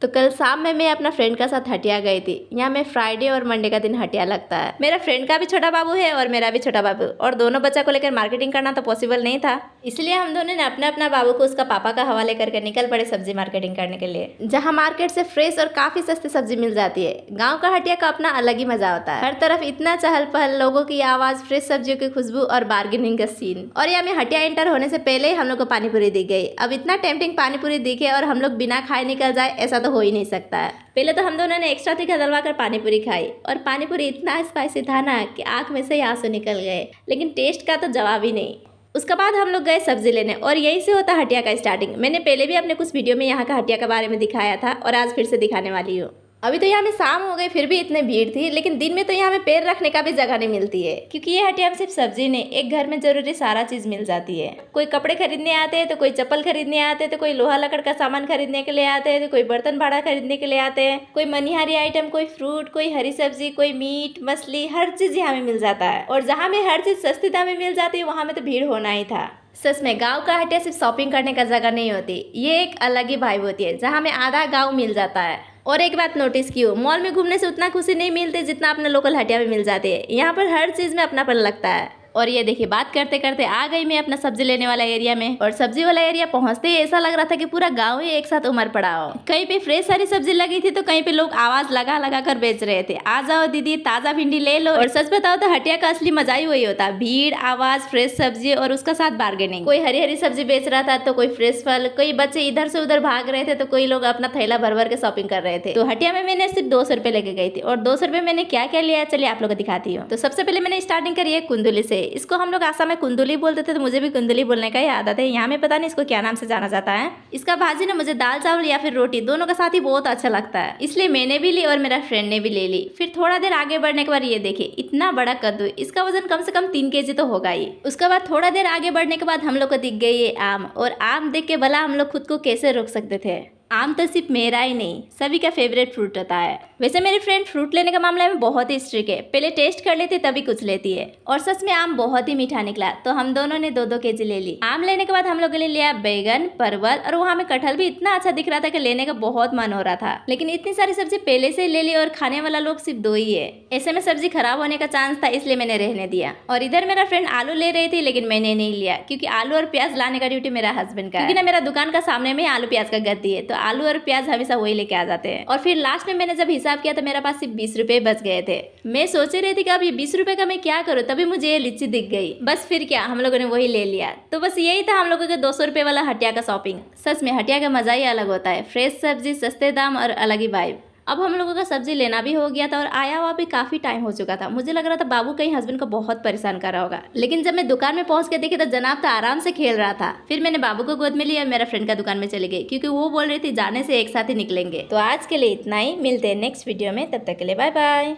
तो कल शाम में मैं अपना फ्रेंड का साथ हटिया गई थी। यहाँ में फ्राइडे और मंडे का दिन हटिया लगता है। मेरा फ्रेंड का भी छोटा बाबू है और मेरा भी छोटा बाबू, और दोनों बच्चा को लेकर मार्केटिंग करना तो पॉसिबल नहीं था। इसलिए हम दोनों ने अपना अपना बाबू को उसका पापा का हवाले करके निकल पड़े सब्जी मार्केटिंग करने के लिए, जहाँ मार्केट से फ्रेश और काफी सस्ती सब्जी मिल जाती है। गाँव का हटिया का अपना अलग ही मजा होता है। हर तरफ इतना चहल पहल, लोगों की आवाज, फ्रेश सब्जियों की खुशबू और बार्गेनिंग का सीन। और यहाँ में हटिया एंटर होने से पहले ही हम लोग को पानी पूरी दिख गई। अब इतना टेम्पटिंग पानी पूरी दिखे और हम लोग बिना खाए निकल जाए, ऐसा तो हो ही नहीं सकता है। पहले तो हम दोनों ने एक्स्ट्रा तीखा डलवा कर पानी पूरी खाई, और पानी पूरी इतना स्पाइसी था ना कि आंख में से आंसू निकल गए, लेकिन टेस्ट का तो जवाब ही नहीं। उसके बाद हम लोग गए सब्जी लेने, और यहीं से होता हटिया का स्टार्टिंग। मैंने पहले भी अपने कुछ वीडियो में यहाँ का हटिया के बारे में दिखाया था, और आज फिर से दिखाने वाली हूँ। अभी तो यहाँ में शाम हो गई, फिर भी इतनी भीड़ थी, लेकिन दिन में तो यहाँ में पैर रखने का भी जगह नहीं मिलती है, क्योंकि ये हटिया में सिर्फ सब्जी नहीं, एक घर में जरूरी सारा चीज मिल जाती है। कोई कपड़े खरीदने आते हैं, तो कोई चप्पल खरीदने आते हैं, तो कोई लोहा लकड़ का सामान खरीदने के लिए आते हैं, तो कोई बर्तन भाड़ा खरीदने के लिए आते हैं, कोई मनिहारी आइटम, कोई फ्रूट, कोई हरी सब्जी, कोई मीट मछली, हर चीज यहाँ में मिल जाता है। और जहाँ में हर चीज सस्ती दाम में मिल जाती है, वहाँ में तो भीड़ होना ही था। सच में गांव का हटिया सिर्फ शॉपिंग करने का जगह नहीं होती, ये एक अलग ही वाइब होती है, जहाँ में आधा गांव मिल जाता है। और एक बात नोटिस की हो, मॉल में घूमने से उतना खुशी नहीं मिलती जितना अपने लोकल हटिया में मिल जाती है। यहाँ पर हर चीज में अपनापन लगता है। और ये देखिए, बात करते करते आ गई मैं अपना सब्जी लेने वाला एरिया में, और सब्जी वाला एरिया पहुंचते ही ऐसा लग रहा था कि पूरा गांव ही एक साथ उमड़ पड़ा हो। कहीं पे फ्रेश सारी सब्जी लगी थी, तो कहीं पे लोग आवाज लगा लगा कर बेच रहे थे, आ जाओ दीदी ताजा भिंडी ले लो। और सच बताओ तो हटिया का असली मजा ही वही होता, भीड़, आवाज, फ्रेश सब्जी और उसका साथ बार्गेनिंग। कोई हरी हरी सब्जी बेच रहा था, तो कोई फ्रेश फल, कोई बच्चे इधर से उधर भाग रहे थे, तो कोई लोग अपना थैला भर भर के शॉपिंग कर रहे थे। तो हटिया में मैंने सिर्फ 200 रुपए लेके गई थी, और 200 रुपए मैंने क्या क्या लिया, चलिए आप लोग को दिखाती हूँ। तो सबसे पहले मैंने स्टार्टिंग करी है कुंदुली से। इसको हम लोग में कुंदुली बोलते थे, तो मुझे भी कुंदुली बोलने का ही आदत है। यहाँ में पता नहीं इसको क्या नाम से जाना जाता है। इसका भाजी ना मुझे दाल चावल या फिर रोटी दोनों का साथ ही बहुत अच्छा लगता है, इसलिए मैंने भी ली और मेरा फ्रेंड ने भी ले ली। फिर थोड़ा देर आगे बढ़ने के बाद ये देखिए, इतना बड़ा कद्दू, इसका वजन कम से कम 3 केजी तो होगा ही। उसके बाद थोड़ा देर आगे बढ़ने के बाद हम लोग को दिख गई ये आम, और आम देख के भला हम लोग खुद को कैसे रोक सकते थे। आम तो सिर्फ मेरा ही नहीं, सभी का फेवरेट फ्रूट होता है। वैसे मेरी फ्रेंड फ्रूट लेने का मामला में बहुत ही स्ट्रिक्ट है, पहले टेस्ट कर लेती तभी कुछ लेती है। और सच में आम बहुत ही मीठा निकला, तो हम दोनों ने 2-2 केजी ले ली। आम लेने के बाद हम लोगों ने लिया बैगन, परवल, और वहाँ में कटहल भी इतना अच्छा दिख रहा था कि लेने का बहुत मन हो रहा था। लेकिन इतनी सारी सब्जी पहले से ले ली, और खाने वाला लोग सिर्फ 2 ही है। ऐसे में सब्जी खराब होने का चांस था, इसलिए मैंने रहने दिया। और इधर मेरा फ्रेंड आलू ले रही थी, लेकिन मैंने नहीं लिया, क्योंकि आलू और प्याज लाने का ड्यूटी मेरा हस्बैंड का है। क्योंकि ना मेरा दुकान का सामने में आलू प्याज का गद्दी है, तो आलू और प्याज हमेशा वही लेके आ जाते हैं। और फिर लास्ट में मैंने जब हिसाब किया तो मेरा पास सिर्फ 20 रुपए बच गए थे। मैं सोच रही थी कि अब ये 20 रुपए का मैं क्या करूँ, तभी मुझे ये लीची दिख गई। बस फिर क्या, हम लोगों ने वही ले लिया। तो बस यही था हम लोगों के 200 रुपए वाला हटिया का शॉपिंग। सच में हटिया का मजा ही अलग होता है, फ्रेश सब्जी, सस्ते दाम और अलग ही वाइब। अब हम लोगों का सब्जी लेना भी हो गया था, और आया हुआ भी काफी टाइम हो चुका था। मुझे लग रहा था बाबू कहीं हस्बैंड को बहुत परेशान कर रहा होगा, लेकिन जब मैं दुकान में पहुंच के देखी तो जनाब तो आराम से खेल रहा था। फिर मैंने बाबू को गोद में लिया और मेरा फ्रेंड का दुकान में चली गई, क्योंकि वो बोल रही थी जाने से एक साथ ही निकलेंगे। तो आज के लिए इतना ही, मिलते हैं नेक्स्ट वीडियो में, तब तक के लिए बाय बाय।